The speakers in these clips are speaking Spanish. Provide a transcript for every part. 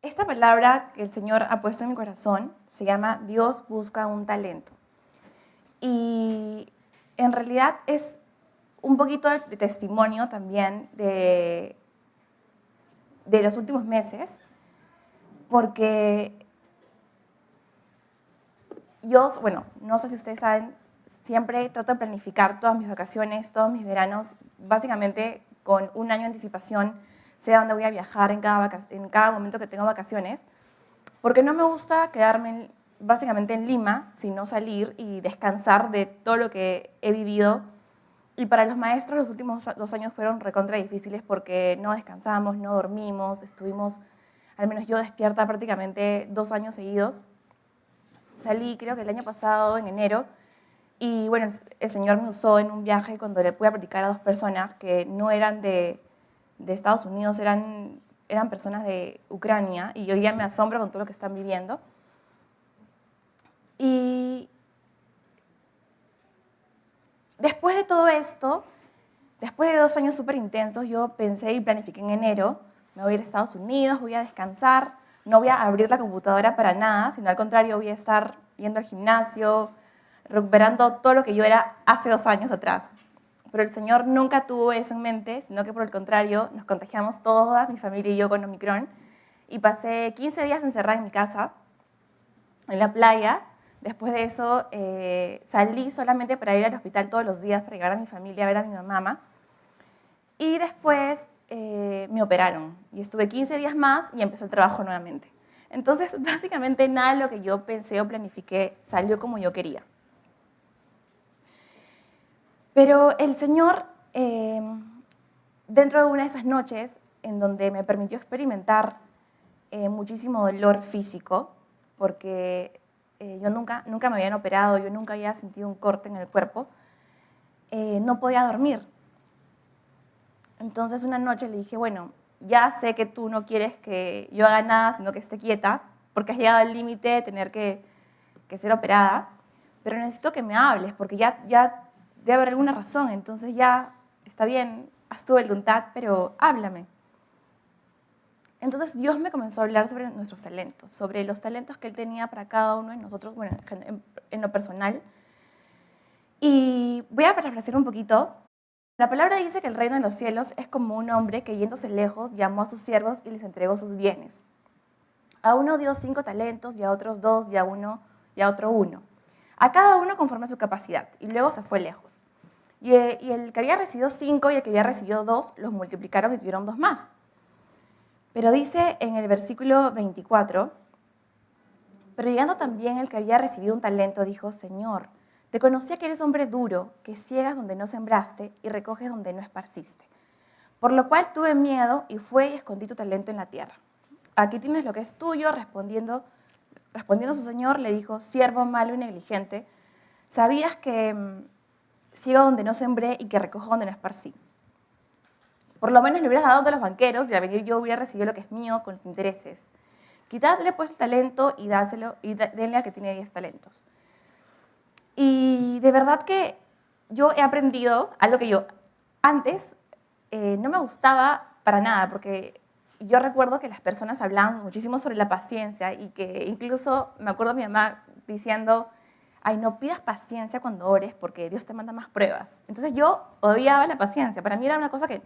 Esta palabra que el Señor ha puesto en mi corazón se llama Dios busca un talento. Y en realidad es un poquito de testimonio también de los últimos meses, porque yo, no sé si ustedes saben, siempre trato de planificar todas mis vacaciones, todos mis veranos, básicamente con un año de anticipación, sé a dónde voy a viajar en cada momento que tengo vacaciones, porque no me gusta quedarme básicamente en Lima, sino salir y descansar de todo lo que he vivido. Y para los maestros los últimos 2 años fueron recontra difíciles porque no descansamos, no dormimos, estuvimos, al menos yo despierta prácticamente 2 años seguidos. Salí creo que el año pasado, en enero, y bueno, el Señor me usó en un viaje cuando le pude predicar a 2 personas que no eran de Estados Unidos, eran personas de Ucrania, y hoy día me asombro con todo lo que están viviendo. Y después de todo esto, después de 2 años súper intensos, yo pensé y planifiqué en enero, me voy a ir a Estados Unidos, voy a descansar, no voy a abrir la computadora para nada, sino al contrario, voy a estar yendo al gimnasio, recuperando todo lo que yo era hace 2 años atrás. Pero el Señor nunca tuvo eso en mente, sino que por el contrario, nos contagiamos todas, mi familia y yo, con Omicron, y pasé 15 días encerrada en mi casa, en la playa. Después de eso, salí solamente para ir al hospital todos los días, para llegar a mi familia, a ver a mi mamá. Y después me operaron y estuve 15 días más y empezó el trabajo nuevamente. Entonces, básicamente nada de lo que yo pensé o planifiqué salió como yo quería. Pero el Señor, dentro de una de esas noches, en donde me permitió experimentar muchísimo dolor físico, porque yo nunca me habían operado, yo nunca había sentido un corte en el cuerpo, no podía dormir. Entonces una noche le dije, bueno, ya sé que tú no quieres que yo haga nada, sino que esté quieta, porque has llegado al límite de tener que ser operada, pero necesito que me hables, porque ya debe haber alguna razón, entonces ya está bien, haz tu voluntad, pero háblame. Entonces Dios me comenzó a hablar sobre nuestros talentos, sobre los talentos que Él tenía para cada uno de nosotros, bueno, en lo personal. Y voy a parafrasear un poquito. La palabra dice que el reino de los cielos es como un hombre que, yéndose lejos, llamó a sus siervos y les entregó sus bienes. A uno dio 5 talentos, y a otros 2, y a otro 1. A cada uno conforme a su capacidad, y luego se fue lejos. Y el que había recibido 5 y el que había recibido 2 los multiplicaron y tuvieron 2 más. Pero dice en el versículo 24, pero llegando también el que había recibido un talento, dijo, Señor, te conocía que eres hombre duro, que ciegas donde no sembraste y recoges donde no esparciste. Por lo cual tuve miedo y fue y escondí tu talento en la tierra. Aquí tienes lo que es tuyo. Respondiendo su señor, le dijo, siervo malo y negligente, ¿sabías que ciego donde no sembré y que recojo donde no esparcí? Por lo menos le hubieras dado de los banqueros y al venir yo hubiera recibido lo que es mío con los intereses. Quitadle pues el talento y dáselo y denle al que tiene 10 talentos. Y de verdad que yo he aprendido algo que yo antes no me gustaba para nada, porque yo recuerdo que las personas hablaban muchísimo sobre la paciencia y que incluso me acuerdo de mi mamá diciendo, ay, no pidas paciencia cuando ores porque Dios te manda más pruebas. Entonces yo odiaba la paciencia, para mí era una cosa que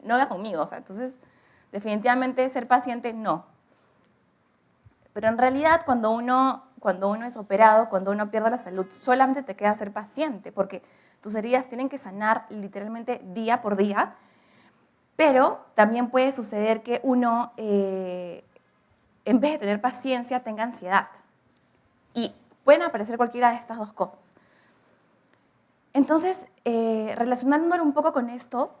no iba conmigo, entonces definitivamente ser paciente no. Pero en realidad cuando uno es operado, cuando uno pierde la salud, solamente te queda ser paciente, porque tus heridas tienen que sanar literalmente día por día, pero también puede suceder que uno, en vez de tener paciencia, tenga ansiedad. Y pueden aparecer cualquiera de estas 2 cosas. Entonces, relacionándolo un poco con esto,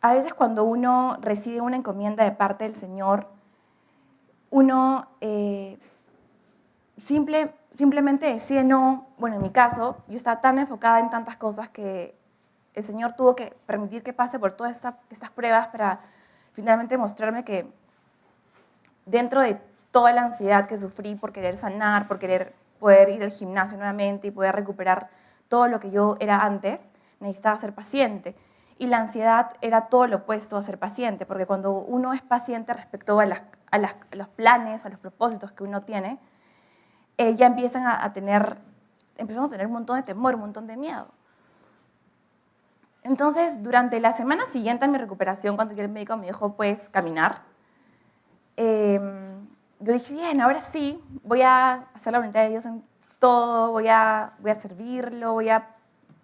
a veces cuando uno recibe una encomienda de parte del Señor, uno simplemente decide no. Bueno, en mi caso, yo estaba tan enfocada en tantas cosas que el Señor tuvo que permitir que pase por todas estas pruebas para finalmente mostrarme que dentro de toda la ansiedad que sufrí por querer sanar, por querer poder ir al gimnasio nuevamente y poder recuperar todo lo que yo era antes, necesitaba ser paciente. Y la ansiedad era todo lo opuesto a ser paciente, porque cuando uno es paciente respecto a a los planes, a los propósitos que uno tiene, ya empezamos a tener un montón de temor, un montón de miedo. Entonces, durante la semana siguiente a mi recuperación, cuando ya el médico me dijo, puedes caminar, yo dije, bien, ahora sí, voy a hacer la voluntad de Dios en todo, voy a servirlo, voy a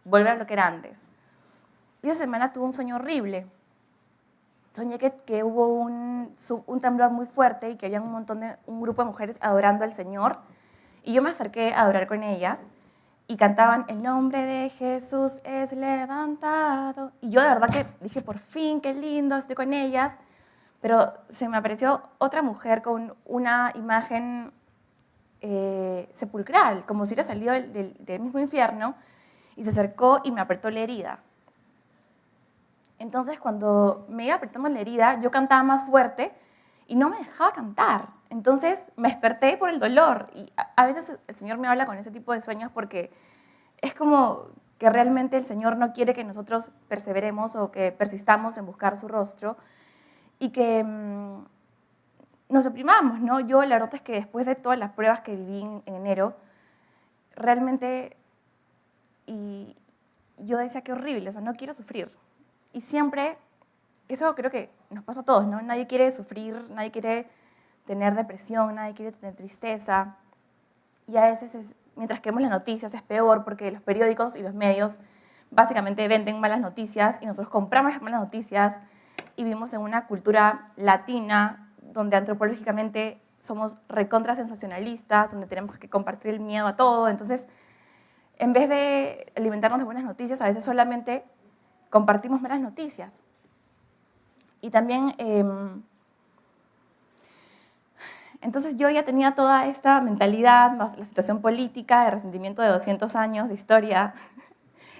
volver a lo que era antes. Y esa semana tuve un sueño horrible. Soñé que hubo un temblor muy fuerte y que había un grupo de mujeres adorando al Señor. Y yo me acerqué a adorar con ellas y cantaban, el nombre de Jesús es levantado. Y yo de verdad que dije, por fin, qué lindo, estoy con ellas. Pero se me apareció otra mujer con una imagen sepulcral, como si hubiera salido del mismo infierno, y se acercó y me apretó la herida. Entonces, cuando me iba apretando la herida, yo cantaba más fuerte y no me dejaba cantar. Entonces, me desperté por el dolor. Y a veces el Señor me habla con ese tipo de sueños porque es como que realmente el Señor no quiere que nosotros perseveremos o que persistamos en buscar su rostro y que nos oprimamos, ¿no? Yo la verdad es que después de todas las pruebas que viví en enero, realmente y yo decía, qué horrible, o sea, no quiero sufrir. Y siempre, eso creo que nos pasa a todos, ¿no? Nadie quiere sufrir, nadie quiere tener depresión, nadie quiere tener tristeza. Y a veces, mientras que vemos las noticias, es peor porque los periódicos y los medios básicamente venden malas noticias y nosotros compramos las malas noticias y vivimos en una cultura latina donde antropológicamente somos recontra sensacionalistas, donde tenemos que compartir el miedo a todo. Entonces, en vez de alimentarnos de buenas noticias, a veces solamente compartimos malas noticias. Y también, entonces yo ya tenía toda esta mentalidad, más la situación política, de resentimiento de 200 años de historia.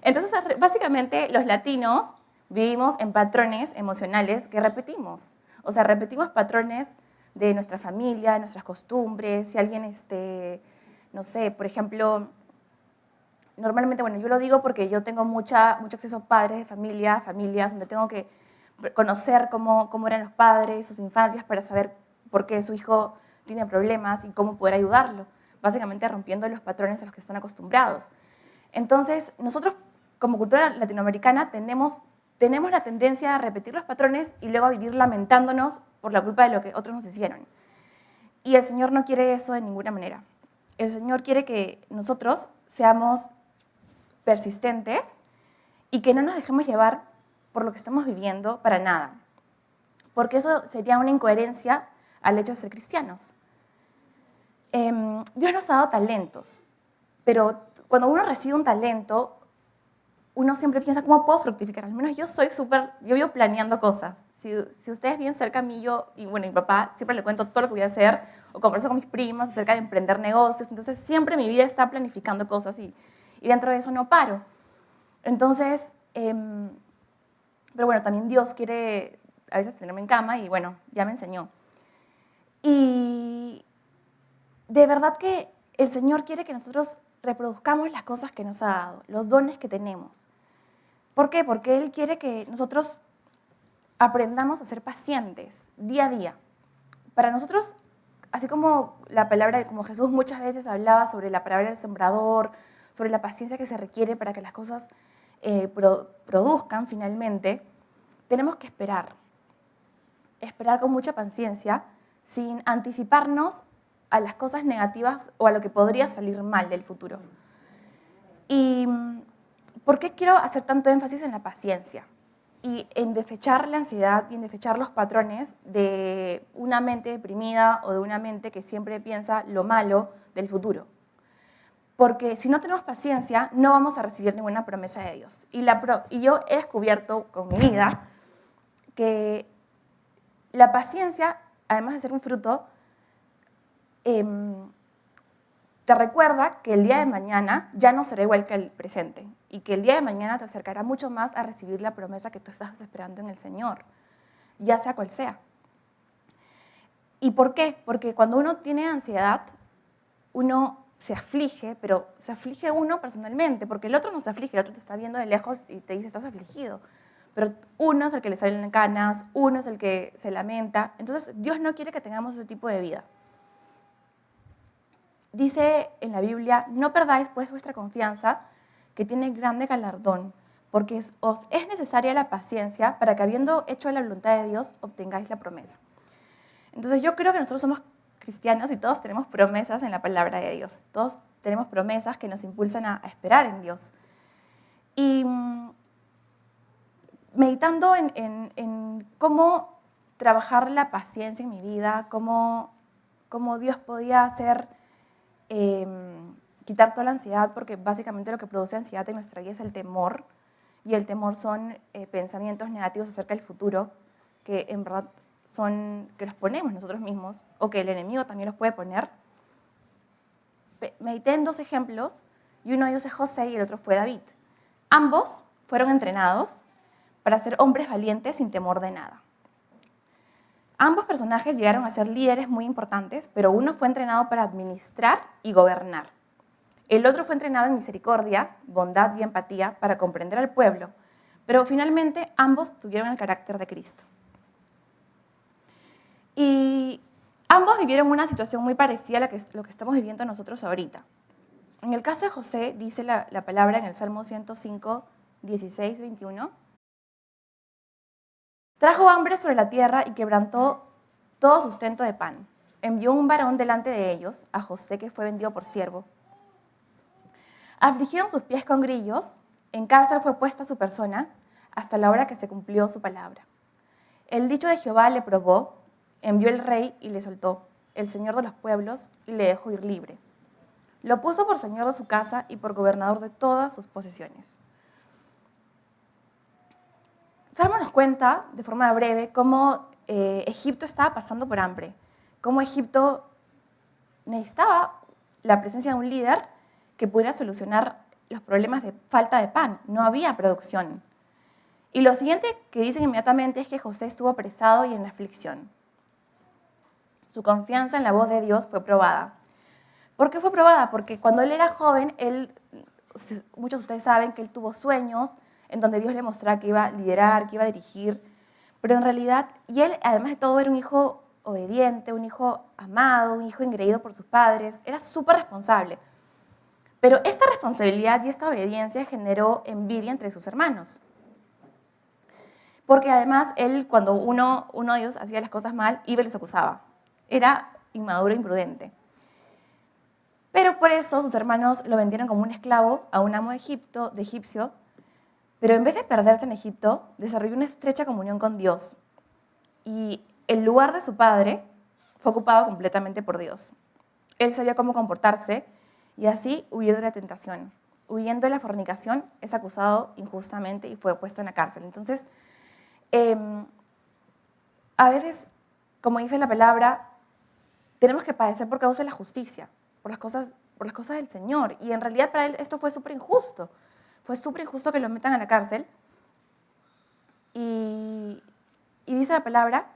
Entonces, básicamente, los latinos vivimos en patrones emocionales que repetimos. O sea, repetimos patrones de nuestra familia, de nuestras costumbres. Si alguien, no sé, por ejemplo, normalmente, bueno, yo lo digo porque yo tengo mucho acceso a padres de familia, familias donde tengo que conocer cómo eran los padres, sus infancias, para saber por qué su hijo tiene problemas y cómo poder ayudarlo, básicamente rompiendo los patrones a los que están acostumbrados. Entonces, nosotros como cultura latinoamericana tenemos la tendencia a repetir los patrones y luego a vivir lamentándonos por la culpa de lo que otros nos hicieron. Y el Señor no quiere eso de ninguna manera. El Señor quiere que nosotros seamos persistentes y que no nos dejemos llevar por lo que estamos viviendo para nada. Porque eso sería una incoherencia al hecho de ser cristianos. Dios nos ha dado talentos, pero cuando uno recibe un talento, uno siempre piensa, ¿cómo puedo fructificar? Al menos yo vivo planeando cosas. Si ustedes viven cerca a mí, y bueno, mi papá, siempre le cuento todo lo que voy a hacer, o converso con mis primas acerca de emprender negocios, entonces siempre mi vida está planificando cosas y dentro de eso no paro. Entonces, pero bueno, también Dios quiere a veces tenerme en cama y bueno, ya me enseñó. Y de verdad que el Señor quiere que nosotros reproduzcamos las cosas que nos ha dado, los dones que tenemos. ¿Por qué? Porque Él quiere que nosotros aprendamos a ser pacientes día a día. Para nosotros, así como la palabra, como Jesús muchas veces hablaba sobre la palabra del sembrador, sobre la paciencia que se requiere para que las cosas produzcan finalmente, tenemos que esperar con mucha paciencia, sin anticiparnos a las cosas negativas o a lo que podría salir mal del futuro. ¿Y por qué quiero hacer tanto énfasis en la paciencia? Y en desechar la ansiedad y en desechar los patrones de una mente deprimida o de una mente que siempre piensa lo malo del futuro. Porque si no tenemos paciencia, no vamos a recibir ninguna promesa de Dios. Y yo he descubierto con mi vida que la paciencia, además de ser un fruto, te recuerda que el día de mañana ya no será igual que el presente y que el día de mañana te acercará mucho más a recibir la promesa que tú estás esperando en el Señor, ya sea cual sea. ¿Y por qué? Porque cuando uno tiene ansiedad, uno se aflige, pero se aflige uno personalmente, porque el otro no se aflige, el otro te está viendo de lejos y te dice, estás afligido. pero uno es el que le salen canas, uno es el que se lamenta. Entonces, Dios no quiere que tengamos ese tipo de vida. Dice en la Biblia, no perdáis pues vuestra confianza, que tiene grande galardón, porque os es necesaria la paciencia para que habiendo hecho la voluntad de Dios, obtengáis la promesa. Entonces yo creo que nosotros somos cristianos y todos tenemos promesas en la palabra de Dios. Todos tenemos promesas que nos impulsan a esperar en Dios. Y meditando en cómo trabajar la paciencia en mi vida, cómo Dios podía hacer, quitar toda la ansiedad, porque básicamente lo que produce ansiedad en nuestra vida es el temor, y el temor son pensamientos negativos acerca del futuro, que en verdad son, que los ponemos nosotros mismos, o que el enemigo también los puede poner. Medité en dos ejemplos, y uno de ellos es José y el otro fue David. Ambos fueron entrenados para ser hombres valientes sin temor de nada. Ambos personajes llegaron a ser líderes muy importantes, pero uno fue entrenado para administrar y gobernar. El otro fue entrenado en misericordia, bondad y empatía para comprender al pueblo, pero finalmente ambos tuvieron el carácter de Cristo. Y ambos vivieron una situación muy parecida a lo que estamos viviendo nosotros ahorita. En el caso de José, dice la palabra en el Salmo 105, 16, 21, trajo hambre sobre la tierra y quebrantó todo sustento de pan. Envió un varón delante de ellos, a José, que fue vendido por siervo. Afligieron sus pies con grillos, en cárcel fue puesta su persona, hasta la hora que se cumplió su palabra. El dicho de Jehová le probó, envió el rey y le soltó, el señor de los pueblos, y le dejó ir libre. Lo puso por señor de su casa y por gobernador de todas sus posesiones. Salmo nos cuenta, de forma breve, cómo Egipto estaba pasando por hambre, cómo Egipto necesitaba la presencia de un líder que pudiera solucionar los problemas de falta de pan. No había producción. Y lo siguiente que dicen inmediatamente es que José estuvo apresado y en aflicción. Su confianza en la voz de Dios fue probada. ¿Por qué fue probada? Porque cuando él era joven, muchos de ustedes saben que él tuvo sueños en donde Dios le mostraba que iba a liderar, que iba a dirigir, pero en realidad, y él además de todo era un hijo obediente, un hijo amado, un hijo engreído por sus padres, era súper responsable. Pero esta responsabilidad y esta obediencia generó envidia entre sus hermanos. Porque además él, cuando uno de ellos hacía las cosas mal, iba y los acusaba. Era inmaduro e imprudente. Pero por eso sus hermanos lo vendieron como un esclavo a un amo de egipcio, pero en vez de perderse en Egipto, desarrolló una estrecha comunión con Dios. Y el lugar de su padre fue ocupado completamente por Dios. Él sabía cómo comportarse y así huir de la tentación. Huyendo de la fornicación, es acusado injustamente y fue puesto en la cárcel. Entonces, a veces, como dice la palabra, tenemos que padecer por causa de la justicia, por las cosas del Señor. Y en realidad para él esto fue súper injusto. Fue súper injusto que lo metan a la cárcel. Y dice la palabra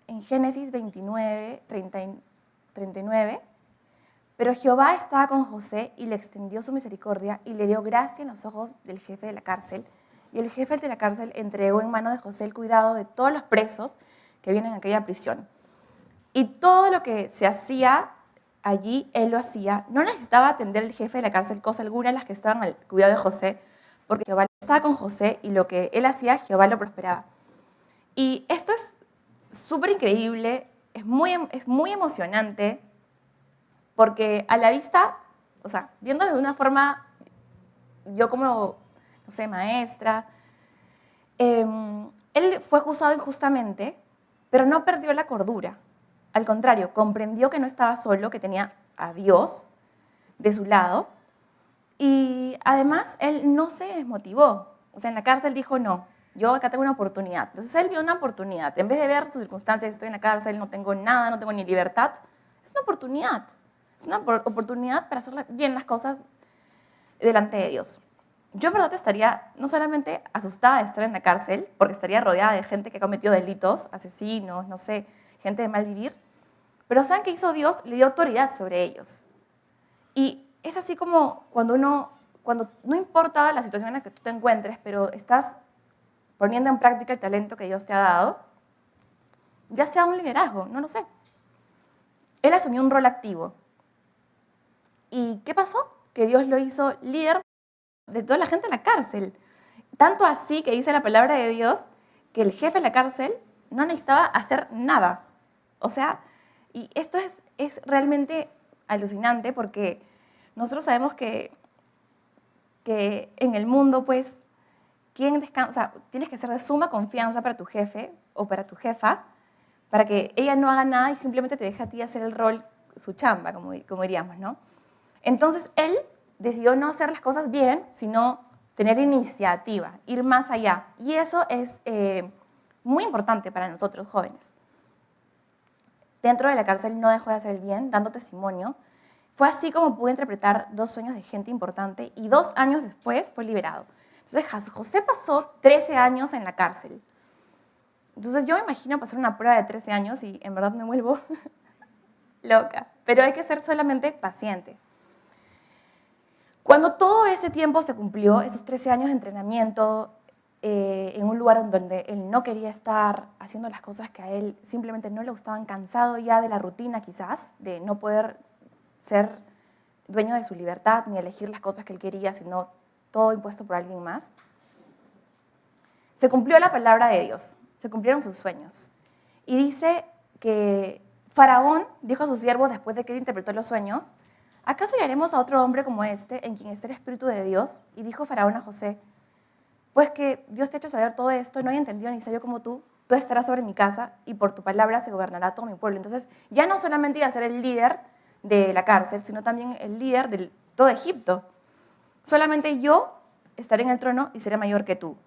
en Génesis 29, 39, pero Jehová estaba con José y le extendió su misericordia y le dio gracia en los ojos del jefe de la cárcel. Y el jefe de la cárcel entregó en mano de José el cuidado de todos los presos que vienen en aquella prisión. Y todo lo que se hacía allí, él lo hacía. No necesitaba atender el jefe de la cárcel cosa alguna, las que estaban al cuidado de José, porque Jehová estaba con José y lo que él hacía, Jehová lo prosperaba. Y esto es súper increíble, es muy emocionante, porque a la vista, o sea, viendo de una forma, yo como, no sé, maestra, él fue juzgado injustamente, pero no perdió la cordura. Al contrario, comprendió que no estaba solo, que tenía a Dios de su lado, y además él no se desmotivó. O sea, en la cárcel dijo, no, yo acá tengo una oportunidad. Entonces él vio una oportunidad. En vez de ver sus circunstancias, estoy en la cárcel, no tengo nada, no tengo ni libertad, es una oportunidad. Es una oportunidad para hacer bien las cosas delante de Dios. Yo en verdad estaría no solamente asustada de estar en la cárcel, porque estaría rodeada de gente que ha cometido delitos, asesinos, no sé, gente de mal vivir, pero ¿saben qué hizo Dios? Le dio autoridad sobre ellos. Y es así como cuando no importa la situación en la que tú te encuentres, pero estás poniendo en práctica el talento que Dios te ha dado, ya sea un liderazgo, no lo sé. Él asumió un rol activo. ¿Y qué pasó? Que Dios lo hizo líder de toda la gente en la cárcel. Tanto así que dice la palabra de Dios que el jefe de la cárcel no necesitaba hacer nada. O sea, y esto es realmente alucinante porque nosotros sabemos que en el mundo, pues, ¿quién descansa? O sea, tienes que ser de suma confianza para tu jefe o para tu jefa para que ella no haga nada y simplemente te deje a ti hacer el rol, su chamba, como diríamos, ¿no? Entonces, él decidió no hacer las cosas bien, sino tener iniciativa, ir más allá. Y eso es muy importante para nosotros jóvenes. Dentro de la cárcel no dejó de hacer el bien, dando testimonio. Fue así como pude interpretar 2 sueños de gente importante y 2 años después fue liberado. Entonces, José pasó 13 años en la cárcel. Entonces, yo me imagino pasar una prueba de 13 años y en verdad me vuelvo loca. Pero hay que ser solamente paciente. Cuando todo ese tiempo se cumplió, esos 13 años de entrenamiento, en un lugar donde él no quería estar, haciendo las cosas que a él simplemente no le gustaban, cansado ya de la rutina quizás, de no poder ser dueño de su libertad ni elegir las cosas que él quería, sino todo impuesto por alguien más, se cumplió la palabra de Dios, se cumplieron sus sueños. Y dice que Faraón dijo a sus siervos después de que él interpretó los sueños: ¿acaso hallaremos a otro hombre como este, en quien esté el Espíritu de Dios? Y dijo Faraón a José: pues que Dios te ha hecho saber todo esto, no hay entendido ni sabio como tú estarás sobre mi casa y por tu palabra se gobernará todo mi pueblo. Entonces, ya no solamente iba a ser el líder de la cárcel, sino también el líder de todo Egipto. Solamente yo estaré en el trono y seré mayor que tú.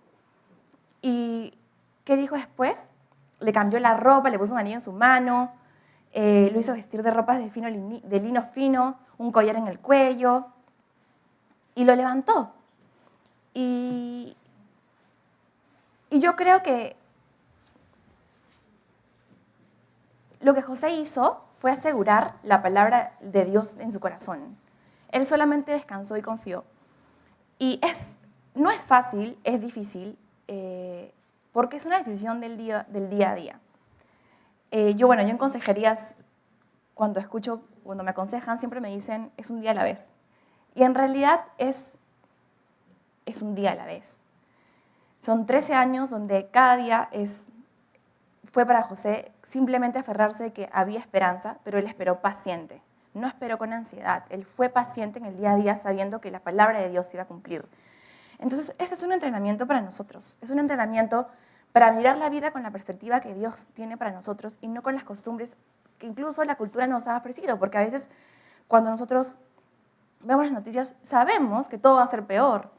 ¿Y qué dijo después? Le cambió la ropa, le puso un anillo en su mano, lo hizo vestir de ropas de lino fino, un collar en el cuello, y lo levantó. Y yo creo que lo que José hizo fue asegurar la palabra de Dios en su corazón. Él solamente descansó y confió. Y no es fácil, es difícil, porque es una decisión del día a día. Yo en consejerías, cuando me aconsejan, siempre me dicen, es un día a la vez. Y en realidad es un día a la vez. Son 13 años donde cada día fue para José simplemente aferrarse de que había esperanza, pero él esperó paciente. No esperó con ansiedad. Él fue paciente en el día a día sabiendo que la palabra de Dios se iba a cumplir. Entonces, ese es un entrenamiento para nosotros. Es un entrenamiento para mirar la vida con la perspectiva que Dios tiene para nosotros y no con las costumbres que incluso la cultura nos ha ofrecido. Porque a veces, cuando nosotros vemos las noticias, sabemos que todo va a ser peor.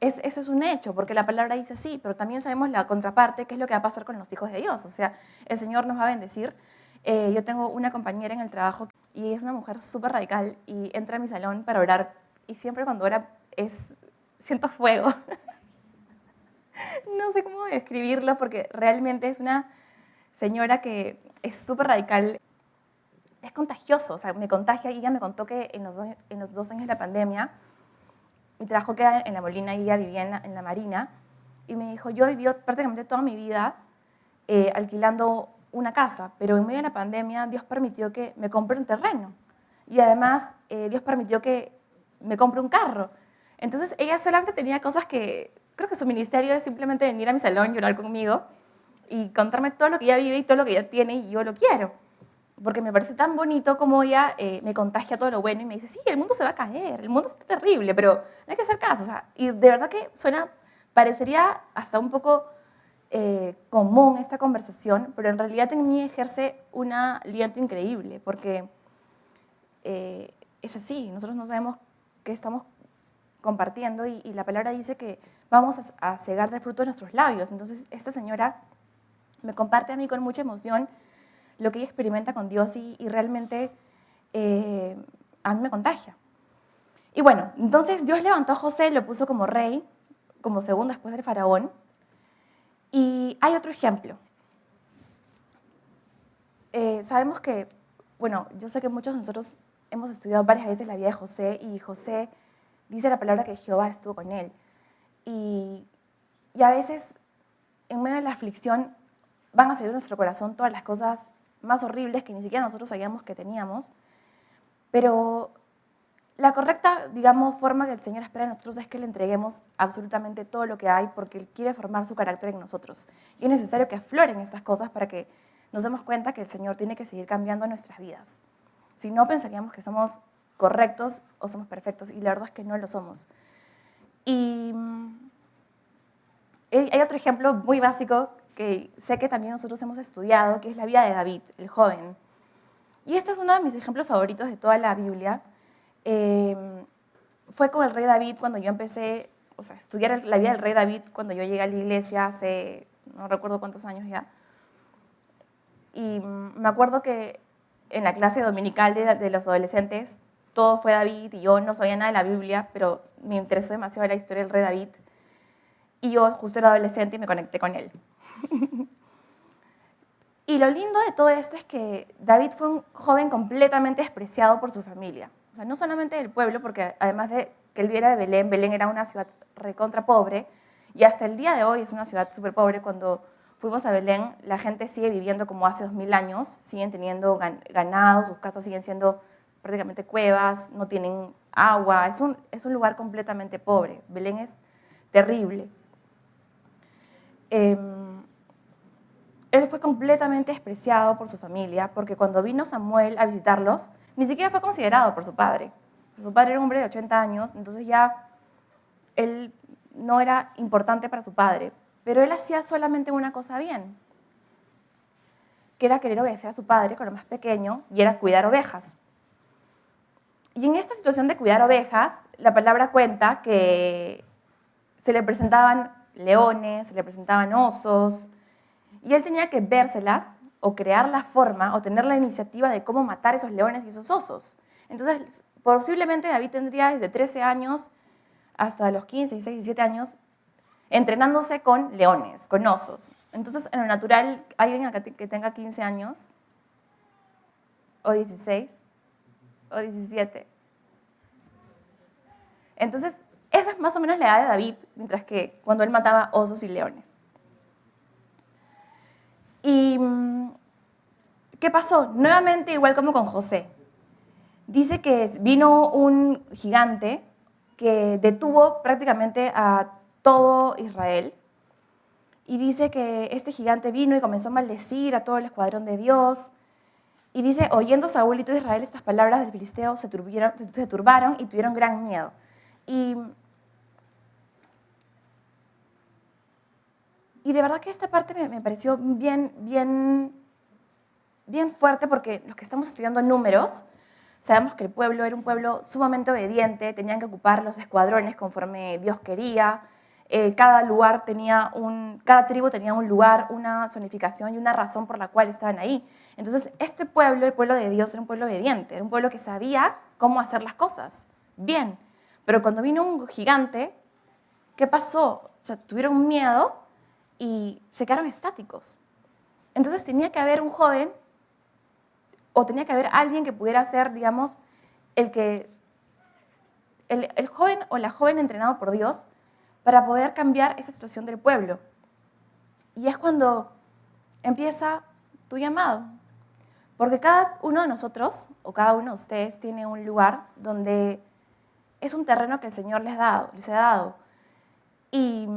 Eso es un hecho, porque la palabra dice sí, pero también sabemos la contraparte, qué es lo que va a pasar con los hijos de Dios. O sea, el Señor nos va a bendecir. Yo tengo una compañera en el trabajo y es una mujer súper radical y entra a mi salón para orar y siempre cuando ora siento fuego. No sé cómo describirlo porque realmente es una señora que es súper radical. Es contagioso, o sea, me contagia y ella me contó que en los 2 años de la pandemia, mi trabajo queda en La Molina y ella vivía en la Marina, y me dijo, yo he vivido prácticamente toda mi vida alquilando una casa, pero en medio de la pandemia Dios permitió que me compre un terreno y además Dios permitió que me compre un carro. Entonces ella solamente tenía cosas que, creo que su ministerio es simplemente venir a mi salón y orar conmigo y contarme todo lo que ella vive y todo lo que ella tiene y yo lo quiero. Porque me parece tan bonito como ella me contagia todo lo bueno y me dice, sí, el mundo se va a caer, el mundo está terrible, pero no hay que hacer caso. O sea, y de verdad que parecería hasta un poco común esta conversación, pero en realidad en mí ejerce un aliento increíble, porque es así, nosotros no sabemos qué estamos compartiendo y la palabra dice que vamos a cegar del fruto de nuestros labios. Entonces esta señora me comparte a mí con mucha emoción lo que ella experimenta con Dios y realmente a mí me contagia. Y bueno, entonces Dios levantó a José, lo puso como rey, como segundo después del faraón. Y hay otro ejemplo. Sabemos que, yo sé que muchos de nosotros hemos estudiado varias veces la vida de José y José dice la palabra que Jehová estuvo con él. Y a veces en medio de la aflicción van a salir de nuestro corazón todas las cosas más horribles que ni siquiera nosotros sabíamos que teníamos, pero la correcta, digamos, forma que el Señor espera de nosotros es que le entreguemos absolutamente todo lo que hay porque Él quiere formar su carácter en nosotros. Y es necesario que afloren estas cosas para que nos demos cuenta que el Señor tiene que seguir cambiando nuestras vidas. Si no, pensaríamos que somos correctos o somos perfectos, y la verdad es que no lo somos. Y hay otro ejemplo muy básico que sé que también nosotros hemos estudiado, que es la vida de David, el joven. Y este es uno de mis ejemplos favoritos de toda la Biblia. Fue con el rey David cuando yo empecé, o sea, a estudiar la vida del rey David cuando yo llegué a la iglesia hace, no recuerdo cuántos años ya. Y me acuerdo que en la clase dominical de los adolescentes, todo fue David y yo no sabía nada de la Biblia, pero me interesó demasiado la historia del rey David. Y yo justo era adolescente y me conecté con él. Y lo lindo de todo esto es que David fue un joven completamente despreciado por su familia. O sea, no solamente del pueblo, porque además de que él viera de Belén, Belén era una ciudad recontra pobre, y hasta el día de hoy es una ciudad súper pobre. Cuando fuimos a Belén, la gente sigue viviendo como hace 2000 años, siguen teniendo ganado, sus casas siguen siendo prácticamente cuevas, no tienen agua, es un lugar completamente pobre. Belén es terrible. Él fue completamente despreciado por su familia, porque cuando vino Samuel a visitarlos, ni siquiera fue considerado por su padre. Su padre era un hombre de 80 años, entonces ya él no era importante para su padre, pero él hacía solamente una cosa bien, que era querer obedecer a su padre con lo más pequeño, y era cuidar ovejas. Y en esta situación de cuidar ovejas, la palabra cuenta que se le presentaban leones, se le presentaban osos, y él tenía que vérselas o crear la forma o tener la iniciativa de cómo matar esos leones y esos osos. Entonces, posiblemente David tendría desde 13 años hasta los 15, 16, 17 años entrenándose con leones, con osos. Entonces, en lo natural, alguien acá que tenga 15 años, o 16, o 17. Entonces, esa es más o menos la edad de David, mientras que cuando él mataba osos y leones. ¿Y qué pasó? Nuevamente, igual como con José. Dice que vino un gigante que detuvo prácticamente a todo Israel. Y dice que este gigante vino y comenzó a maldecir a todo el escuadrón de Dios. Y dice, oyendo Saúl y todo Israel estas palabras del filisteo, se turbaron y tuvieron gran miedo. Y de verdad que esta parte me pareció bien fuerte, porque los que estamos estudiando números, sabemos que el pueblo era un pueblo sumamente obediente, tenían que ocupar los escuadrones conforme Dios quería, cada tribu tenía un lugar, una zonificación y una razón por la cual estaban ahí. Entonces, este pueblo, el pueblo de Dios, era un pueblo obediente, era un pueblo que sabía cómo hacer las cosas bien. Pero cuando vino un gigante, ¿qué pasó? O sea, tuvieron miedo y se quedaron estáticos. Entonces tenía que haber un joven, o tenía que haber alguien que pudiera ser, digamos, el joven o la joven entrenado por Dios para poder cambiar esa situación del pueblo. Y es cuando empieza tu llamado. Porque cada uno de nosotros, o cada uno de ustedes, tiene un lugar donde es un terreno que el Señor les ha dado. Y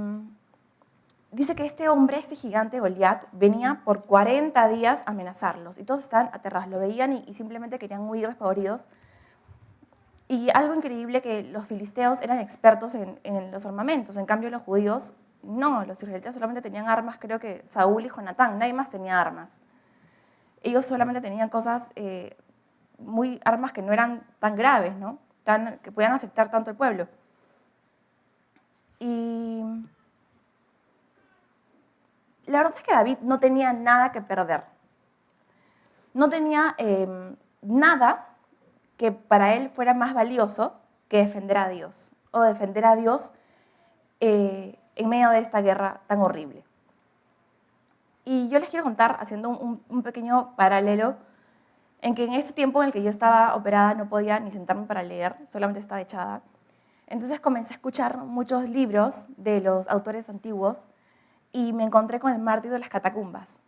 dice que este hombre, este gigante Goliat, venía por 40 días a amenazarlos, y todos estaban aterrados, lo veían y simplemente querían huir despavoridos. Y algo increíble, que los filisteos eran expertos en los armamentos, en cambio los judíos no, los israelitas solamente tenían armas, creo que Saúl y Jonatán, nadie más tenía armas. Ellos solamente tenían cosas, armas que no eran tan graves, ¿no? Que podían afectar tanto al pueblo. Y la verdad es que David no tenía nada que perder. No tenía nada que para él fuera más valioso que defender a Dios, o defender a Dios en medio de esta guerra tan horrible. Y yo les quiero contar, haciendo un pequeño paralelo, en que en ese tiempo en el que yo estaba operada no podía ni sentarme para leer, solamente estaba echada. Entonces comencé a escuchar muchos libros de los autores antiguos, y me encontré con el mártir de las catacumbas.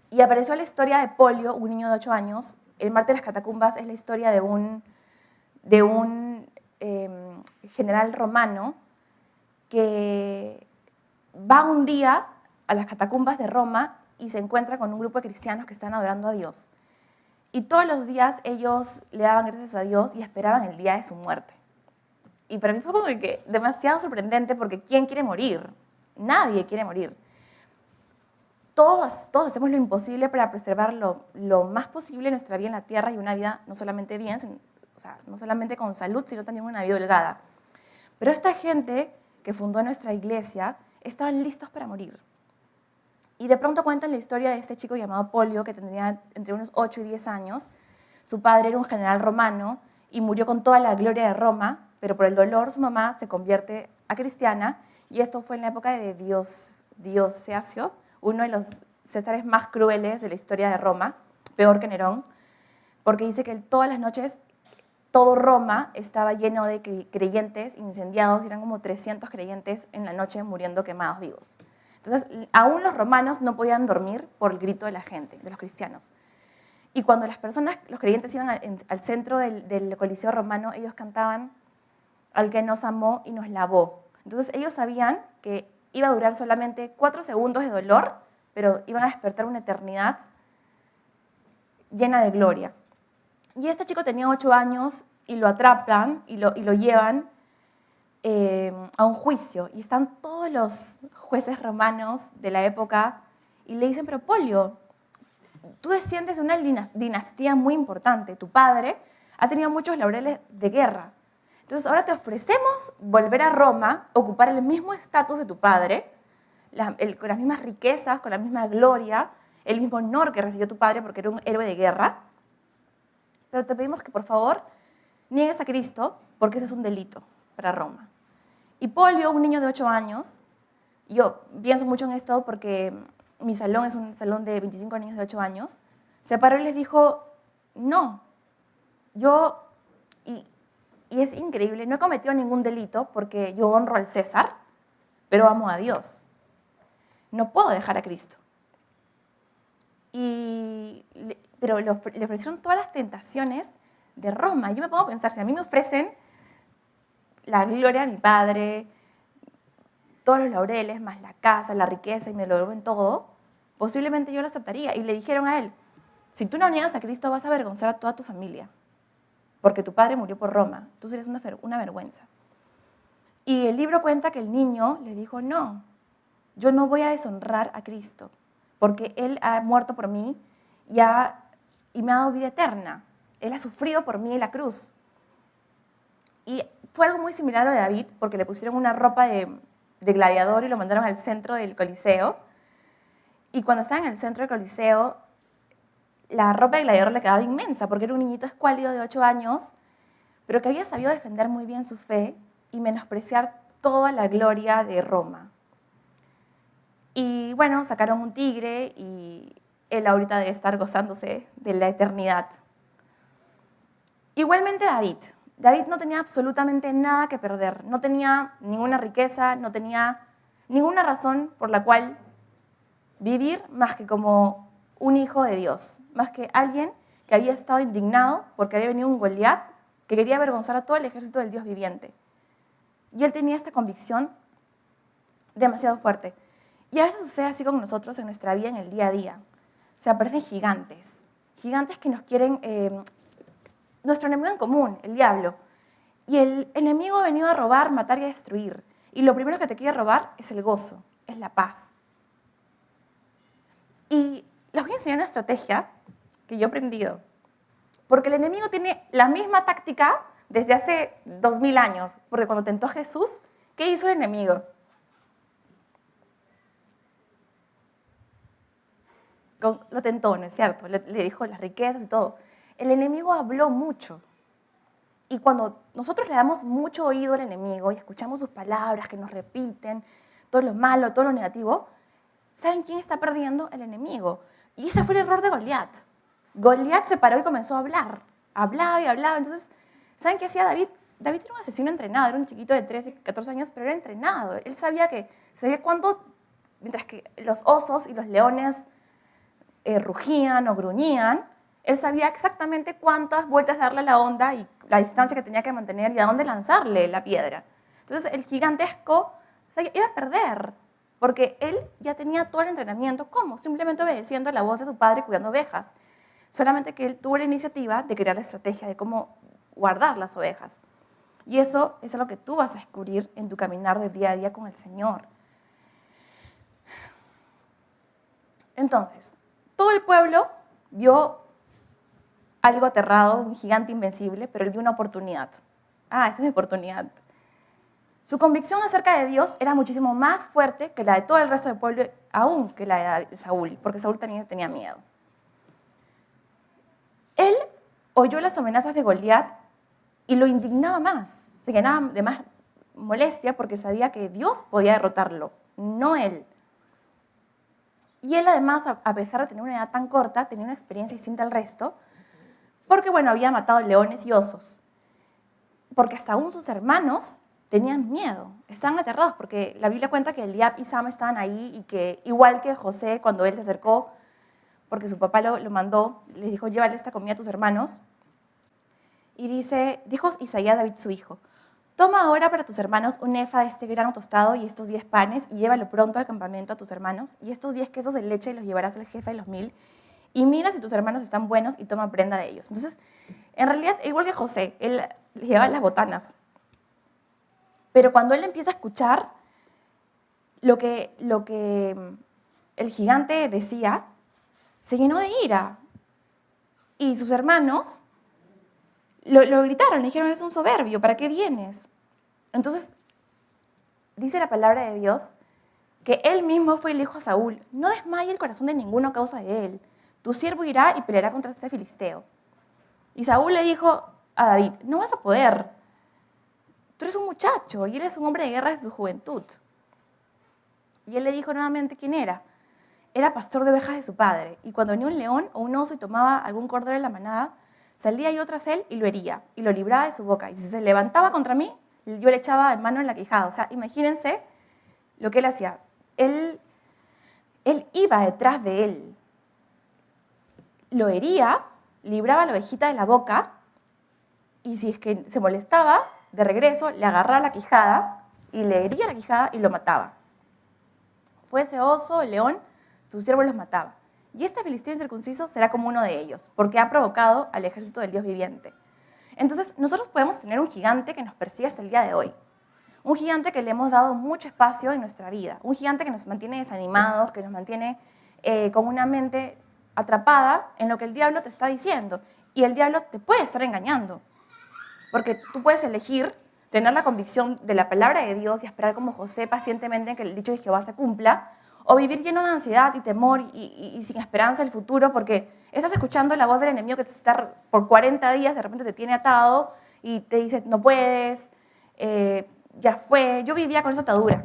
Y apareció la historia de Polio, un niño de 8 años. El mártir de las catacumbas es la historia de un general romano que va un día a las catacumbas de Roma y se encuentra con un grupo de cristianos que están adorando a Dios. Y todos los días ellos le daban gracias a Dios y esperaban el día de su muerte. Y para mí fue como que demasiado sorprendente porque ¿quién quiere morir? Nadie quiere morir. Todos hacemos lo imposible para preservar lo más posible nuestra vida en la tierra y una vida no solamente bien, no solamente con salud, sino también una vida holgada. Pero esta gente que fundó nuestra iglesia estaban listos para morir. Y de pronto cuentan la historia de este chico llamado Polio, que tendría entre unos 8 y 10 años. Su padre era un general romano y murió con toda la gloria de Roma, pero por el dolor su mamá se convierte a cristiana, y esto fue en la época de Diocesio, uno de los césares más crueles de la historia de Roma, peor que Nerón, porque dice que todas las noches todo Roma estaba lleno de creyentes incendiados, y eran como 300 creyentes en la noche muriendo quemados vivos. Entonces, aún los romanos no podían dormir por el grito de la gente, de los cristianos. Y cuando los creyentes iban al centro del Coliseo romano, ellos cantaban al que nos amó y nos lavó. Entonces ellos sabían que iba a durar solamente 4 segundos de dolor, pero iban a despertar una eternidad llena de gloria. Y este chico tenía 8 años y lo atrapan y lo llevan a un juicio. Y están todos los jueces romanos de la época y le dicen, pero Polio, tú desciendes de una dinastía muy importante. Tu padre ha tenido muchos laureles de guerra. Entonces ahora te ofrecemos volver a Roma, ocupar el mismo estatus de tu padre, con las mismas riquezas, con la misma gloria, el mismo honor que recibió tu padre porque era un héroe de guerra. Pero te pedimos que por favor niegues a Cristo porque eso es un delito para Roma. Y Polio, un niño de 8 años, yo pienso mucho en esto porque mi salón es un salón de 25 niños de 8 años, se paró y les dijo, no, y es increíble, no he cometido ningún delito porque yo honro al César, pero amo a Dios. No puedo dejar a Cristo. Pero le ofrecieron todas las tentaciones de Roma. Yo me pongo a pensar, si a mí me ofrecen la gloria de mi padre, todos los laureles, más la casa, la riqueza, y me lo devuelven todo, posiblemente yo lo aceptaría. Y le dijeron a él, si tú no niegas a Cristo vas a avergonzar a toda tu familia, porque tu padre murió por Roma, tú serías una vergüenza. Y el libro cuenta que el niño le dijo, no, yo no voy a deshonrar a Cristo, porque Él ha muerto por mí y me ha dado vida eterna. Él ha sufrido por mí en la cruz. Y fue algo muy similar a lo de David, porque le pusieron una ropa de gladiador y lo mandaron al centro del Coliseo. Y cuando estaba en el centro del Coliseo, la ropa de gladiador le quedaba inmensa, porque era un niñito escuálido de 8 años, pero que había sabido defender muy bien su fe y menospreciar toda la gloria de Roma. Y bueno, sacaron un tigre y él ahorita debe estar gozándose de la eternidad. Igualmente David no tenía absolutamente nada que perder, no tenía ninguna riqueza, no tenía ninguna razón por la cual vivir más que como un hijo de Dios, más que alguien que había estado indignado porque había venido un Goliat que quería avergonzar a todo el ejército del Dios viviente. Y él tenía esta convicción demasiado fuerte. Y a veces sucede así con nosotros en nuestra vida, en el día a día. Se aparecen gigantes que nos quieren, nuestro enemigo en común, el diablo. Y el enemigo ha venido a robar, matar y a destruir. Y lo primero que te quiere robar es el gozo, es la paz. Y les voy a enseñar una estrategia que yo he aprendido. Porque el enemigo tiene la misma táctica desde hace 2000 años. Porque cuando tentó a Jesús, ¿qué hizo el enemigo? Lo tentó, ¿no es cierto? Le dijo las riquezas y todo. El enemigo habló mucho. Y cuando nosotros le damos mucho oído al enemigo y escuchamos sus palabras que nos repiten, todo lo malo, todo lo negativo, ¿saben quién está perdiendo? El enemigo. Y ese fue el error de Goliat. Goliat se paró y comenzó a hablar. Hablaba y hablaba. Entonces, ¿saben qué hacía David? David era un asesino entrenado, era un chiquito de 13, 14 años, pero era entrenado. Él sabía cuándo mientras que los osos y los leones rugían o gruñían, él sabía exactamente cuántas vueltas darle a la onda y la distancia que tenía que mantener y a dónde lanzarle la piedra. Entonces el gigantesco iba a perder, porque él ya tenía todo el entrenamiento. ¿Cómo? Simplemente obedeciendo la voz de su padre cuidando ovejas. Solamente que él tuvo la iniciativa de crear la estrategia de cómo guardar las ovejas. Y eso es lo que tú vas a descubrir en tu caminar de día a día con el Señor. Entonces, todo el pueblo vio algo aterrado, un gigante invencible, pero él vio una oportunidad. Esa es mi oportunidad. Su convicción acerca de Dios era muchísimo más fuerte que la de todo el resto del pueblo, aún que la de Saúl, porque Saúl también tenía miedo. Él oyó las amenazas de Goliat y lo indignaba más, se llenaba de más molestia porque sabía que Dios podía derrotarlo, no él. Y él además, a pesar de tener una edad tan corta, tenía una experiencia distinta al resto, porque bueno, había matado leones y osos. Porque hasta aún sus hermanos tenían miedo, estaban aterrados, porque la Biblia cuenta que Eliab y Sama estaban ahí y que, igual que José, cuando él se acercó, porque su papá lo mandó, les dijo, llévale esta comida a tus hermanos. Y dijo Isaías a David, su hijo, toma ahora para tus hermanos un efa de este grano tostado y estos 10 panes y llévalo pronto al campamento a tus hermanos y estos 10 quesos de leche los llevarás al jefe de los 1000 y mira si tus hermanos están buenos y toma prenda de ellos. Entonces, en realidad, igual que José, él le llevaba las botanas. Pero cuando él empieza a escuchar lo que el gigante decía, se llenó de ira. Y sus hermanos lo gritaron, le dijeron, eres un soberbio, ¿para qué vienes? Entonces, dice la palabra de Dios que él mismo fue y le dijo a Saúl, no desmaye el corazón de ninguno a causa de él. Tu siervo irá y peleará contra este filisteo. Y Saúl le dijo a David, no vas a poder. Tú eres un muchacho y él es un hombre de guerra desde su juventud. Y él le dijo nuevamente quién era. Era pastor de ovejas de su padre. Y cuando venía un león o un oso y tomaba algún cordero de la manada, salía yo tras él y lo hería y lo libraba de su boca. Y si se levantaba contra mí, yo le echaba de mano en la quijada. O sea, imagínense lo que él hacía. Él iba detrás de él. Lo hería, libraba a la ovejita de la boca y si es que se molestaba, de regreso le agarraba la quijada y le hería la quijada y lo mataba. Fuese oso o león, tu siervo los mataba. Y este filisteo incircunciso será como uno de ellos, porque ha provocado al ejército del Dios viviente. Entonces, nosotros podemos tener un gigante que nos persigue hasta el día de hoy. Un gigante que le hemos dado mucho espacio en nuestra vida. Un gigante que nos mantiene desanimados, que nos mantiene con una mente atrapada en lo que el diablo te está diciendo. Y el diablo te puede estar engañando. Porque tú puedes elegir tener la convicción de la palabra de Dios y esperar como José pacientemente en que el dicho de Jehová se cumpla, o vivir lleno de ansiedad y temor y sin esperanza el futuro porque estás escuchando la voz del enemigo que te está por 40 días, de repente te tiene atado y te dice, no puedes, ya fue. Yo vivía con esa atadura.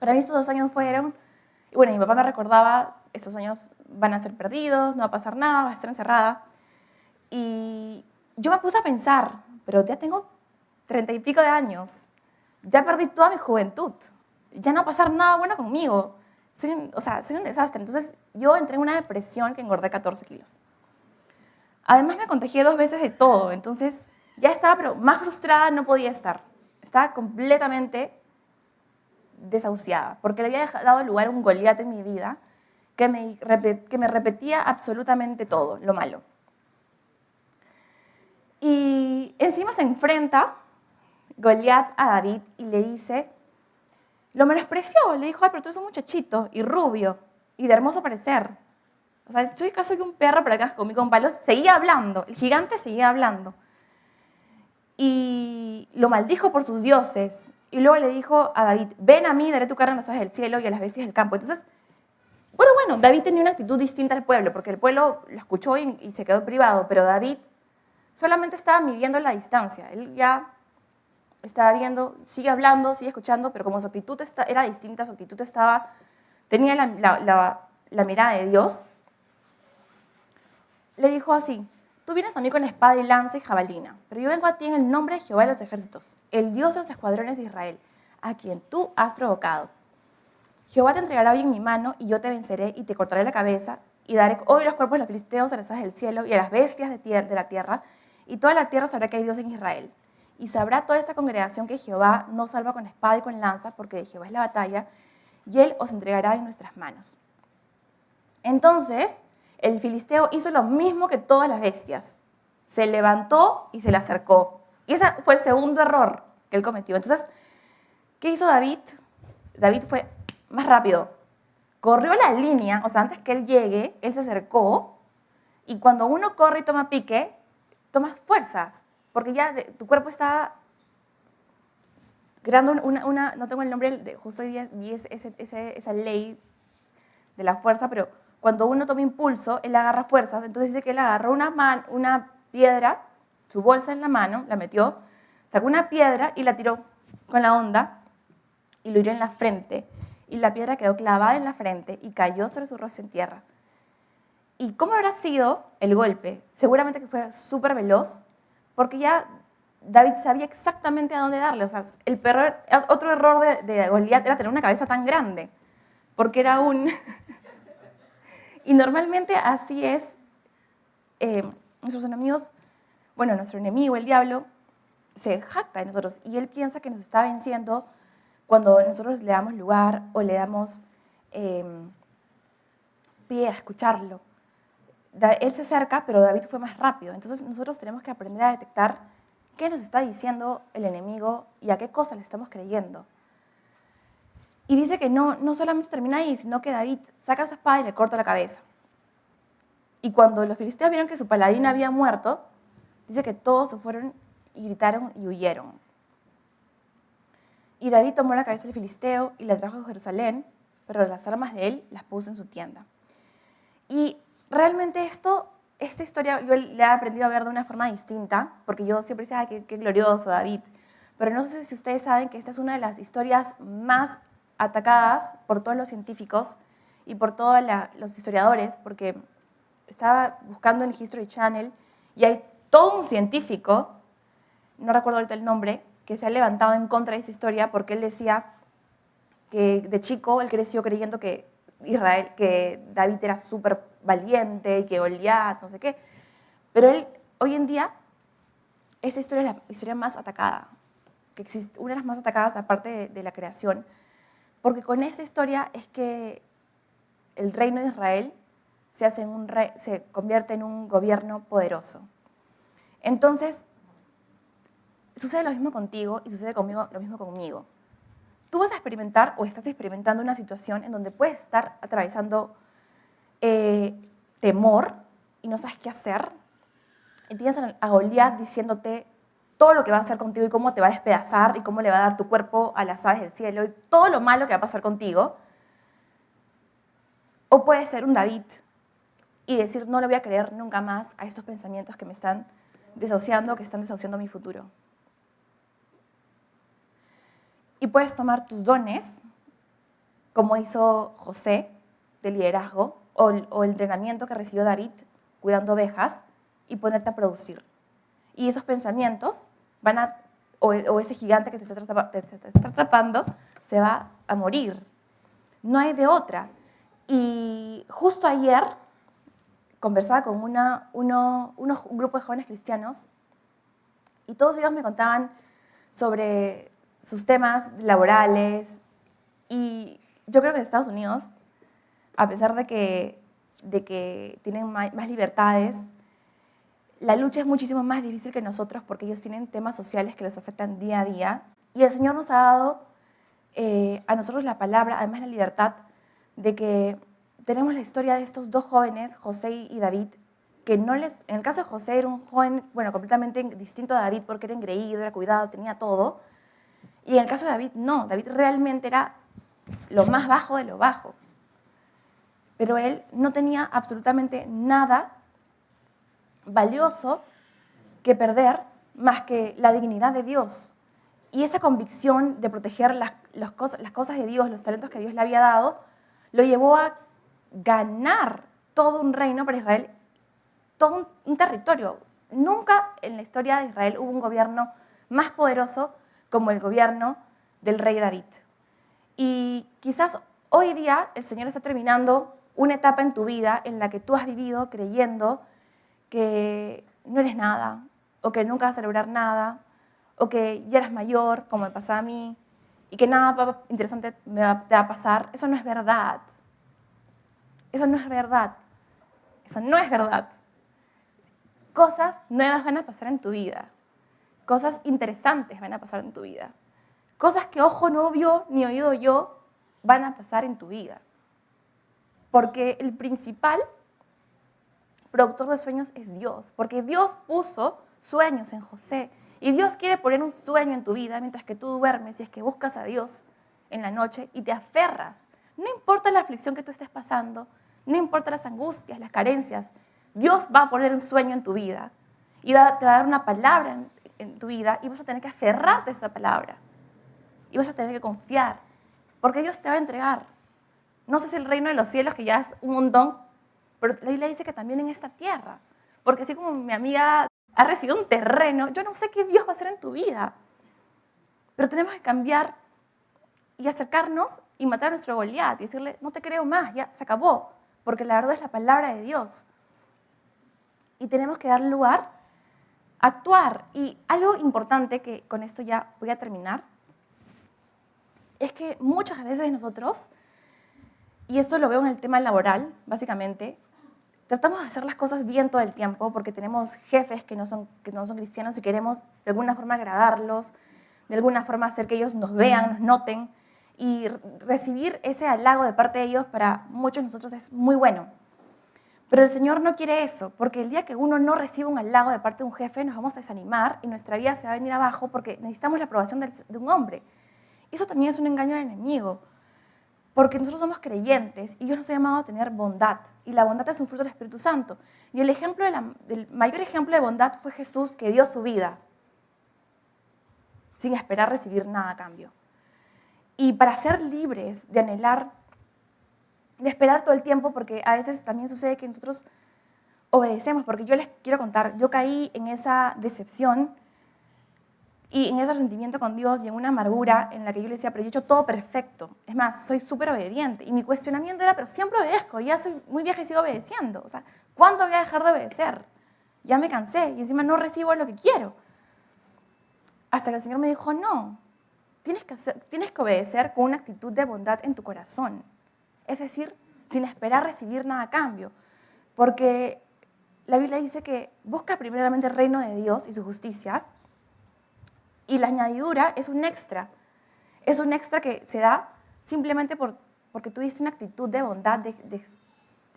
Para mí estos 2 años fueron, y bueno, mi papá me recordaba, estos años van a ser perdidos, no va a pasar nada, vas a estar encerrada. Y yo me puse a pensar, pero ya tengo 30 y pico de años, ya perdí toda mi juventud, ya no va a pasar nada bueno conmigo, soy un desastre. Entonces yo entré en una depresión que engordé 14 kilos. Además me contagié 2 veces de todo, entonces ya estaba, pero más frustrada no podía estar. Estaba completamente desahuciada, porque le había dado lugar a un Goliat en mi vida que me repetía absolutamente todo, lo malo. Y encima se enfrenta Goliat a David y le dice, lo menospreció, le dijo, ay, pero tú eres un muchachito y rubio y de hermoso parecer. O sea, estoy caso que un perro para que hagas conmigo con palos. Seguía hablando, el gigante seguía hablando. Y lo maldijo por sus dioses. Y luego le dijo a David, ven a mí, daré tu carne a las aves del cielo y a las bestias del campo. Entonces, bueno, David tenía una actitud distinta al pueblo, porque el pueblo lo escuchó y se quedó privado, pero David solamente estaba midiendo la distancia. Él ya estaba viendo, sigue hablando, sigue escuchando, pero como su actitud era distinta, su actitud tenía la mirada de Dios, le dijo así, tú vienes a mí con espada y lanza y jabalina, pero yo vengo a ti en el nombre de Jehová de los ejércitos, el Dios de los escuadrones de Israel, a quien tú has provocado. Jehová te entregará hoy en mi mano, y yo te venceré, y te cortaré la cabeza, y daré hoy los cuerpos de los filisteos a las aves del cielo, y a las bestias de la tierra, y toda la tierra sabrá que hay Dios en Israel. Y sabrá toda esta congregación que Jehová no salva con espada y con lanza, porque de Jehová es la batalla, y él os entregará en nuestras manos. Entonces, el filisteo hizo lo mismo que todas las bestias. Se levantó y se le acercó. Y ese fue el segundo error que él cometió. Entonces, ¿qué hizo David? David fue más rápido. Corrió la línea, o sea, antes que él llegue, él se acercó, y cuando uno corre y toma pique, tomas fuerzas, porque ya tu cuerpo está creando no tengo el nombre, justo hoy día vi esa ley de la fuerza, pero cuando uno toma impulso, él agarra fuerzas. Entonces dice que él agarró una piedra, su bolsa en la mano, la metió, sacó una piedra y la tiró con la onda y lo hirió en la frente. Y la piedra quedó clavada en la frente y cayó sobre su rostro en tierra. ¿Y cómo habrá sido el golpe? Seguramente que fue súper veloz, porque ya David sabía exactamente a dónde darle. O sea, otro error de Goliat era tener una cabeza tan grande, porque era un... Y normalmente así es, nuestros enemigos, bueno, nuestro enemigo, el diablo, se jacta de nosotros y él piensa que nos está venciendo cuando nosotros le damos lugar o le damos pie a escucharlo. Él se acerca, pero David fue más rápido. Entonces nosotros tenemos que aprender a detectar qué nos está diciendo el enemigo y a qué cosa le estamos creyendo. Y dice que no solamente termina ahí, sino que David saca su espada y le corta la cabeza. Y cuando los filisteos vieron que su paladín había muerto, dice que todos se fueron y gritaron y huyeron. Y David tomó la cabeza del filisteo y la trajo a Jerusalén, pero las armas de él las puso en su tienda. Y realmente esta historia yo la he aprendido a ver de una forma distinta, porque yo siempre decía, qué glorioso David. Pero no sé si ustedes saben que esta es una de las historias más atacadas por todos los científicos y por todos los historiadores, porque estaba buscando en el History Channel y hay todo un científico, no recuerdo ahorita el nombre, que se ha levantado en contra de esa historia porque él decía que de chico él creció creyendo que David era súper valiente y que Goliat, no sé qué. Pero él, hoy en día, esa historia es la historia más atacada, que existe, una de las más atacadas aparte de la creación, porque con esta historia es que el reino de Israel se convierte en un gobierno poderoso. Entonces, sucede lo mismo contigo y sucede lo mismo conmigo. Tú vas a experimentar o estás experimentando una situación en donde puedes estar atravesando temor y no sabes qué hacer. Y tienes a Goliat diciéndote todo lo que va a hacer contigo y cómo te va a despedazar y cómo le va a dar tu cuerpo a las aves del cielo y todo lo malo que va a pasar contigo. O puedes ser un David y decir, no le voy a creer nunca más a estos pensamientos que me están desahuciando, que están desahuciando mi futuro. Y puedes tomar tus dones, como hizo José, de liderazgo, o el entrenamiento que recibió David cuidando ovejas, y ponerte a producir. Y esos pensamientos o ese gigante que te está atrapando, se va a morir. No hay de otra. Y justo ayer conversaba con un grupo de jóvenes cristianos y todos ellos me contaban sobre sus temas laborales. Y yo creo que en Estados Unidos, a pesar de que tienen más libertades, la lucha es muchísimo más difícil que nosotros porque ellos tienen temas sociales que los afectan día a día. Y el Señor nos ha dado a nosotros la palabra, además la libertad, de que tenemos la historia de estos dos jóvenes, José y David, que en el caso de José era un joven, bueno, completamente distinto a David porque era engreído, era cuidado, tenía todo. Y en el caso de David, no, David realmente era lo más bajo de lo bajo. Pero él no tenía absolutamente nada valioso que perder más que la dignidad de Dios. Y esa convicción de proteger las cosas de Dios, los talentos que Dios le había dado, lo llevó a ganar todo un reino para Israel, todo un territorio. Nunca en la historia de Israel hubo un gobierno más poderoso como el gobierno del rey David. Y quizás hoy día el Señor está terminando una etapa en tu vida en la que tú has vivido creyendo que no eres nada, o que nunca vas a lograr nada, o que ya eres mayor, como me pasaba a mí, y que nada interesante te va a pasar. Eso no es verdad. Eso no es verdad. Eso no es verdad. Cosas nuevas van a pasar en tu vida. Cosas interesantes van a pasar en tu vida. Cosas que ojo no vio ni oído yo van a pasar en tu vida. Porque el principal productor de sueños es Dios. Porque Dios puso sueños en José. Y Dios quiere poner un sueño en tu vida mientras que tú duermes y es que buscas a Dios en la noche y te aferras. No importa la aflicción que tú estés pasando, no importa las angustias, las carencias, Dios va a poner un sueño en tu vida y te va a dar una palabra en tu vida y vas a tener que aferrarte a esa palabra y vas a tener que confiar porque Dios te va a entregar. No sé si el reino de los cielos, que ya es un montón, pero la Biblia dice que también en esta tierra, porque así como mi amiga ha recibido un terreno, yo no sé qué Dios va a hacer en tu vida, pero tenemos que cambiar y acercarnos y matar a nuestro Goliat y decirle, no te creo más, ya se acabó, porque la verdad es la palabra de Dios. Y tenemos que dar lugar a actuar. Y algo importante, que con esto ya voy a terminar, es que muchas veces nosotros, y esto lo veo en el tema laboral, básicamente, tratamos de hacer las cosas bien todo el tiempo porque tenemos jefes que no son cristianos y queremos de alguna forma agradarlos, de alguna forma hacer que ellos nos vean, nos noten, y recibir ese halago de parte de ellos para muchos de nosotros es muy bueno. Pero el Señor no quiere eso, porque el día que uno no recibe un halago de parte de un jefe, nos vamos a desanimar y nuestra vida se va a venir abajo porque necesitamos la aprobación de un hombre. Eso también es un engaño al enemigo, porque nosotros somos creyentes y Dios nos ha llamado a tener bondad, y la bondad es un fruto del Espíritu Santo. Y el mayor ejemplo de bondad fue Jesús, que dio su vida sin esperar recibir nada a cambio. Y para ser libres de anhelar, de esperar todo el tiempo, porque a veces también sucede que nosotros obedecemos, porque yo les quiero contar, yo caí en esa decepción y en ese resentimiento con Dios y en una amargura en la que yo le decía, pero yo he hecho todo perfecto. Es más, soy súper obediente. Y mi cuestionamiento era, pero siempre obedezco, ya soy muy vieja y sigo obedeciendo. O sea, ¿cuándo voy a dejar de obedecer? Ya me cansé y encima no recibo lo que quiero. Hasta que el Señor me dijo, no, tienes que obedecer con una actitud de bondad en tu corazón. Es decir, sin esperar recibir nada a cambio. Porque la Biblia dice que busca primeramente el reino de Dios y su justicia, y la añadidura es un extra. Es un extra que se da simplemente porque tuviste una actitud de bondad, de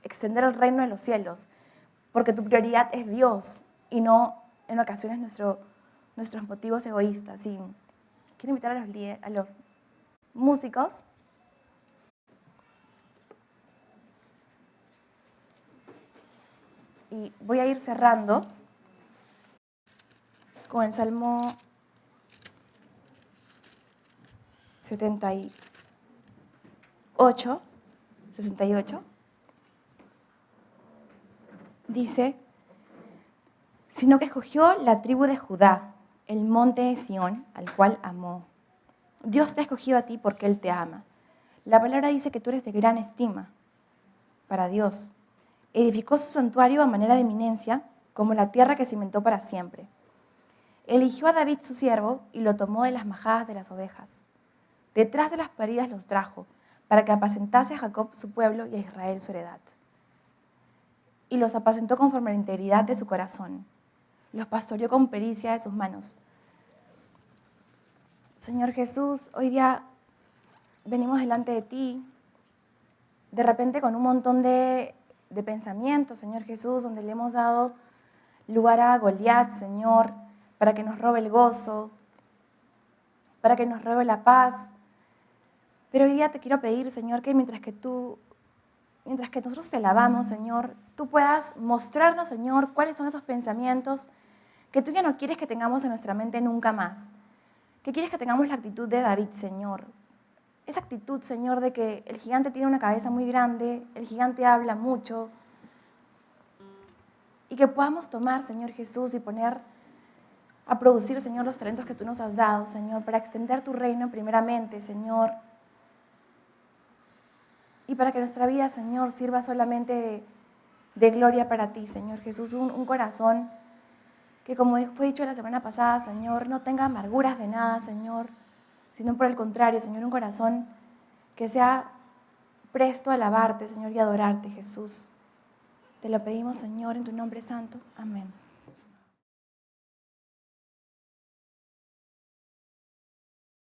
extender el reino de los cielos, porque tu prioridad es Dios y no en ocasiones nuestros motivos egoístas. Y quiero invitar a los músicos. Y voy a ir cerrando con el Salmo 68. Dice, sino que escogió la tribu de Judá, el monte de Sión, al cual amó. Dios te ha escogido a ti porque Él te ama. La palabra dice que tú eres de gran estima para Dios. Edificó su santuario a manera de eminencia, como la tierra que cimentó para siempre. Eligió a David su siervo y lo tomó de las majadas de las ovejas. Detrás de las paridas los trajo, para que apacentase a Jacob su pueblo y a Israel su heredad. Y los apacentó conforme a la integridad de su corazón. Los pastoreó con pericia de sus manos. Señor Jesús, hoy día venimos delante de ti, de repente con un montón de pensamientos, Señor Jesús, donde le hemos dado lugar a Goliat, Señor, para que nos robe el gozo, para que nos robe la paz. Pero hoy día te quiero pedir, Señor, que mientras que nosotros te alabamos, Señor, tú puedas mostrarnos, Señor, cuáles son esos pensamientos que tú ya no quieres que tengamos en nuestra mente nunca más. Que quieres que tengamos la actitud de David, Señor. Esa actitud, Señor, de que el gigante tiene una cabeza muy grande, el gigante habla mucho, y que podamos tomar, Señor Jesús, y poner a producir, Señor, los talentos que tú nos has dado, Señor, para extender tu reino primeramente, Señor. y para que nuestra vida, Señor, sirva solamente de gloria para ti, Señor Jesús. Un corazón que, como fue dicho la semana pasada, Señor, no tenga amarguras de nada, Señor, sino por el contrario, Señor, un corazón que sea presto a alabarte, Señor, y adorarte, Jesús. Te lo pedimos, Señor, en tu nombre santo. Amén.